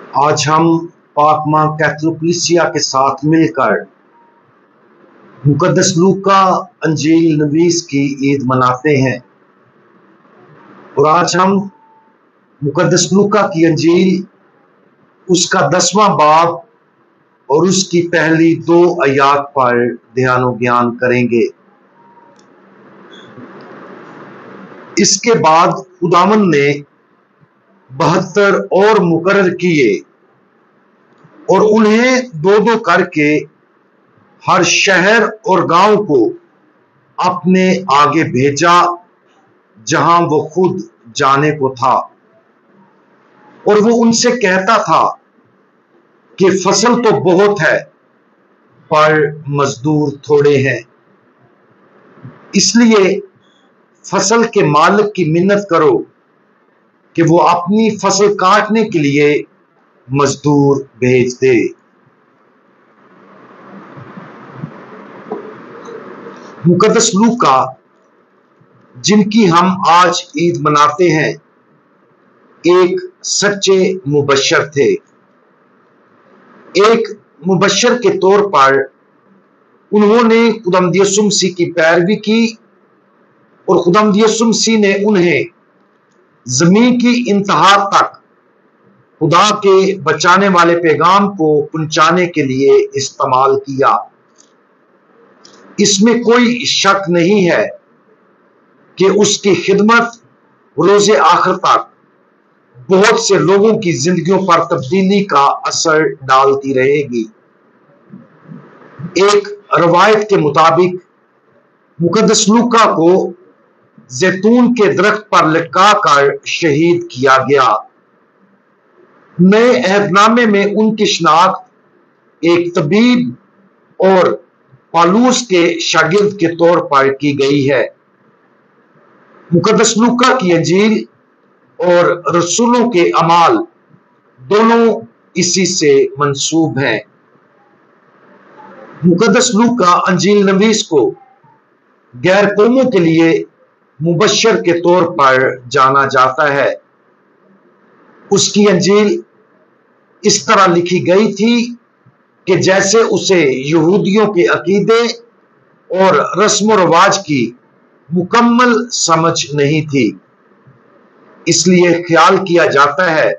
आज हम पाक मां कैथोलिसिया के साथ मिलकर मुकद्दस लूका अंजील नवीस की ईद मनाते हैं और आज हम मुकद्दस लूका की अंजील उसका 10वां बाब और उसकी पहली 2 आयात पर ध्यान और ज्ञान करेंगे। इसके बाद खुदावन ने 72 और मुकर्रर किए और उन्हें 2-2 करके हर शहर और गांव को अपने आगे भेजा जहां वो खुद जाने को था। और वो उनसे कहता था कि फसल तो बहुत है पर मजदूर थोड़े हैं, इसलिए फसल के मालिक की मिन्नत करो कि वो अपनी फसल काटने के लिए मजदूर भेज दे। मुकद्दस लूका जिनकी हम आज ईद मनाते हैं एक सच्चे मुबश्शिर थे। एक मुबश्शिर के तौर पर उन्होंने खुदावंद यीशु मसीह की पैरवी की और खुदावंद यीशु मसीह ने उन्हें जमीन की इंतहा तक खुदा के बचाने वाले पैगाम को पहुंचाने के लिए इस्तेमाल किया। इसमें कोई शक नहीं है कि उसकी खिदमत रोज़े आखिर तक बहुत से लोगों की जिंदगियों पर तब्दीली का असर डालती रहेगी। एक रवायत के मुताबिक मुकद्दस लूका को जैतून के दरख्त पर लटकाकर शहीद किया गया। नए अहदनामे में उनकी शनाख्त एक तबीब और पालूस के शागिर्द के तौर पर की गई है। मुकद्दस लूका की अंजील और रसूलों के अमाल दोनों इसी से मंसूब हैं। मुकद्दस लूका अंजील नवीस को गैर कौमों के लिए मुबश्शिर के तौर पर जाना जाता है। उसकी अंजील इस तरह लिखी गई थी कि जैसे उसे यहूदियों के अकीदे और रस्म रिवाज की मुकम्मल समझ नहीं थी। इसलिए ख्याल किया जाता है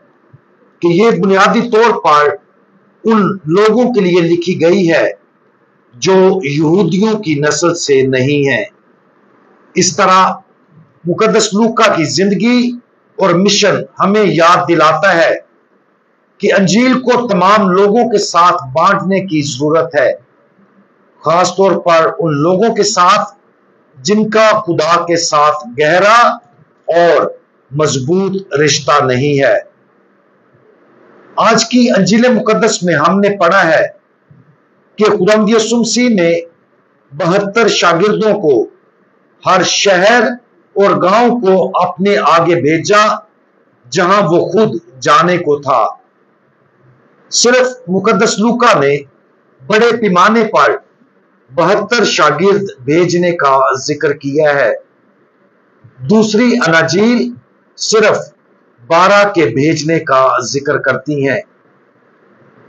कि यह बुनियादी तौर पर उन लोगों के लिए लिखी गई है जो यहूदियों की नस्ल से नहीं है। इस तरह मुकद्दस लूका की जिंदगी और मिशन हमें याद दिलाता है कि अंजील को तमाम लोगों के साथ बांटने की जरूरत है, खास तौर पर उन लोगों के साथ जिनका खुदा के साथ गहरा और मजबूत रिश्ता नहीं है। आज की अंजील मुकद्दस में हमने पढ़ा है कि खुदावंद यीशु मसीह ने 72 शागिर्दों को हर शहर और गांव को अपने आगे भेजा जहां वो खुद जाने को था। सिर्फ मुकद्दस लूका ने बड़े पैमाने पर 72 शागिर्द भेजने का जिक्र किया है। दूसरी अनाजील सिर्फ 12 के भेजने का जिक्र करती हैं।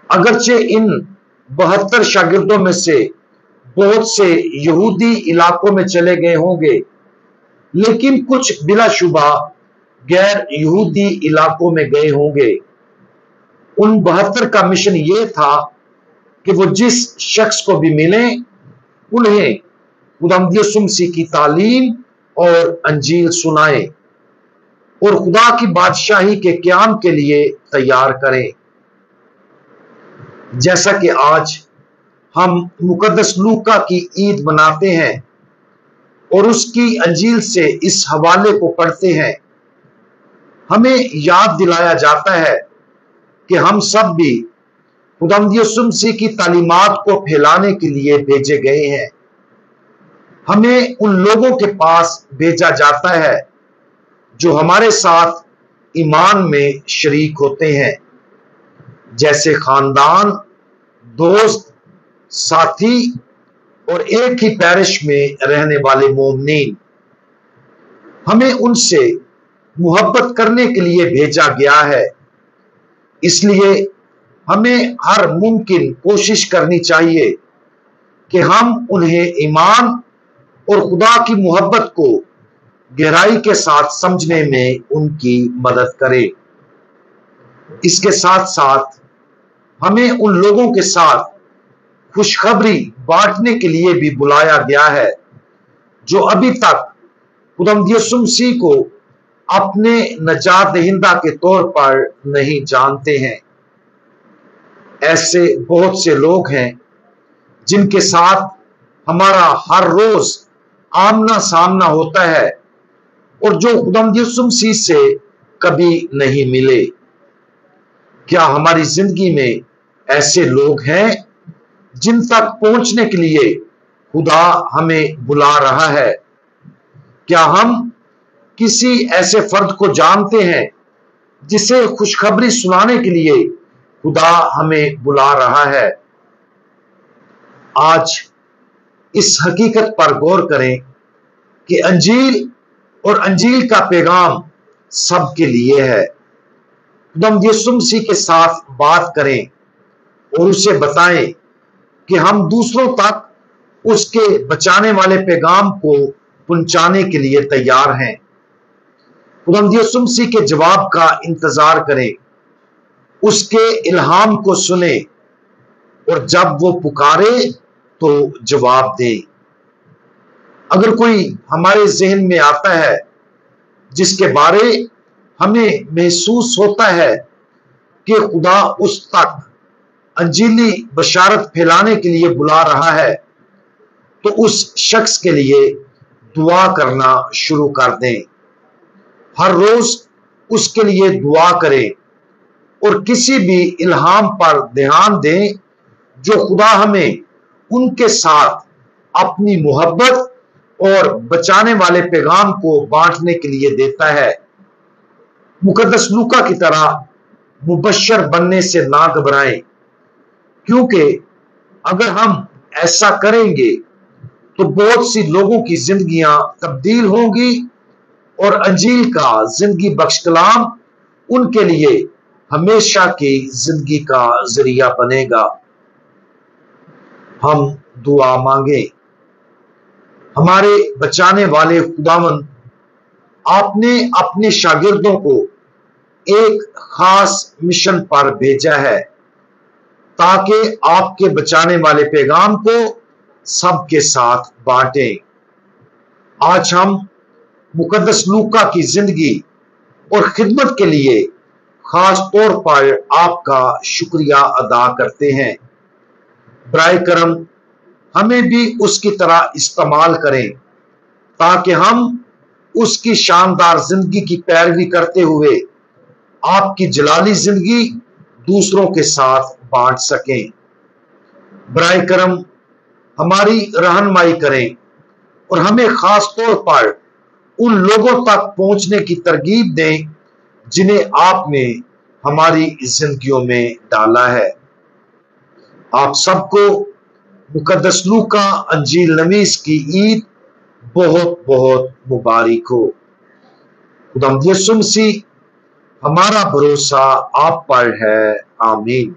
अगरचे इन 72 शागिर्दों में से बहुत से यहूदी इलाकों में चले गए होंगे, लेकिन कुछ बिलाशुबा गैर यहूदी इलाकों में गए होंगे। उन 72 का मिशन यह था कि वो जिस शख्स को भी मिले उन्हें खुदावंद यीशु मसीह की तालीम और अंजील सुनाए और खुदा की बादशाही के क़याम के लिए तैयार करें। जैसा कि आज हम मुकद्दस लूका की ईद मनाते हैं और उसकी अंजील से इस हवाले को पढ़ते हैं, हमें याद दिलाया जाता है कि हम सब भी खुदावंद यीशु मसीह की तालीमात को फैलाने के लिए भेजे गए हैं। हमें उन लोगों के पास भेजा जाता है जो हमारे साथ ईमान में शरीक होते हैं, जैसे खानदान, दोस्त, साथी और एक ही पैरिश में रहने वाले मोमिनीन। हमें उनसे मुहब्बत करने के लिए भेजा गया है इसलिए हमें हर मुमकिन कोशिश करनी चाहिए कि हम उन्हें ईमान और खुदा की मोहब्बत को गहराई के साथ समझने में उनकी मदद करें। इसके साथ साथ हमें उन लोगों के साथ खुशखबरी बांटने के लिए भी बुलाया गया है जो अभी तक खुदावंद यीशु मसीह को अपने नजात दहिंदा के तौर पर नहीं जानते हैं। ऐसे बहुत से लोग हैं जिनके साथ हमारा हर रोज आमना सामना होता है और जो खुदावंद यीशु मसीह से कभी नहीं मिले। क्या हमारी जिंदगी में ऐसे लोग हैं जिन तक पहुंचने के लिए खुदा हमें बुला रहा है? क्या हम किसी ऐसे फर्द को जानते हैं जिसे खुशखबरी सुनाने के लिए खुदा हमें बुला रहा है? आज इस हकीकत पर गौर करें कि अंजील और अंजील का पैगाम सबके लिए है। खुदावंद यीशु मसीह के साथ बात करें और उसे बताएं कि हम दूसरों तक उसके बचाने वाले पैगाम को पहुंचाने के लिए तैयार हैं। खुदावंद यीशु मसीह के जवाब का इंतजार करें, उसके इल्हाम को सुने और जब वो पुकारे तो जवाब दे। अगर कोई हमारे जहन में आता है जिसके बारे हमें महसूस होता है कि खुदा उस तक अंजीली बशारत फैलाने के लिए बुला रहा है, तो उस शख्स के लिए दुआ करना शुरू कर दें। हर रोज उसके लिए दुआ करें और किसी भी इल्हाम पर ध्यान दें जो खुदा हमें उनके साथ अपनी मोहब्बत और बचाने वाले पैगाम को बांटने के लिए देता है। मुकद्दस लूका की तरह मुबश्शर बनने से ना घबराएं, क्योंकि अगर हम ऐसा करेंगे तो बहुत सी लोगों की जिंदगियां तब्दील होंगी और अंजील का जिंदगी बख्श कलाम उनके लिए हमेशा की जिंदगी का जरिया बनेगा। हम दुआ मांगे। हमारे बचाने वाले खुदावंद, आपने अपने शागिर्दों को एक खास मिशन पर भेजा है ताकि आपके बचाने वाले पैगाम को सबके साथ बांटें। आज हम मुकद्दस लूका की जिंदगी और खिदमत के लिए खास तौर पर आपका शुक्रिया अदा करते हैं। बराए करम हमें भी उसकी तरह इस्तेमाल करें ताकि हम उसकी शानदार जिंदगी की पैरवी करते हुए आपकी जलाली जिंदगी दूसरों के साथ बांट सकें। बराए करम हमारी रहनुमाई करें और हमें खास तौर पर उन लोगों तक पहुंचने की तरगीब दें जिन्हें आपने हमारी जिंदगियों में डाला है। आप सबको मुकद्दस लूका अंजील नवीस की ईद बहुत बहुत मुबारक हो। खुदावंद यीशु मसीह, हमारा भरोसा आप पर है। आमीन।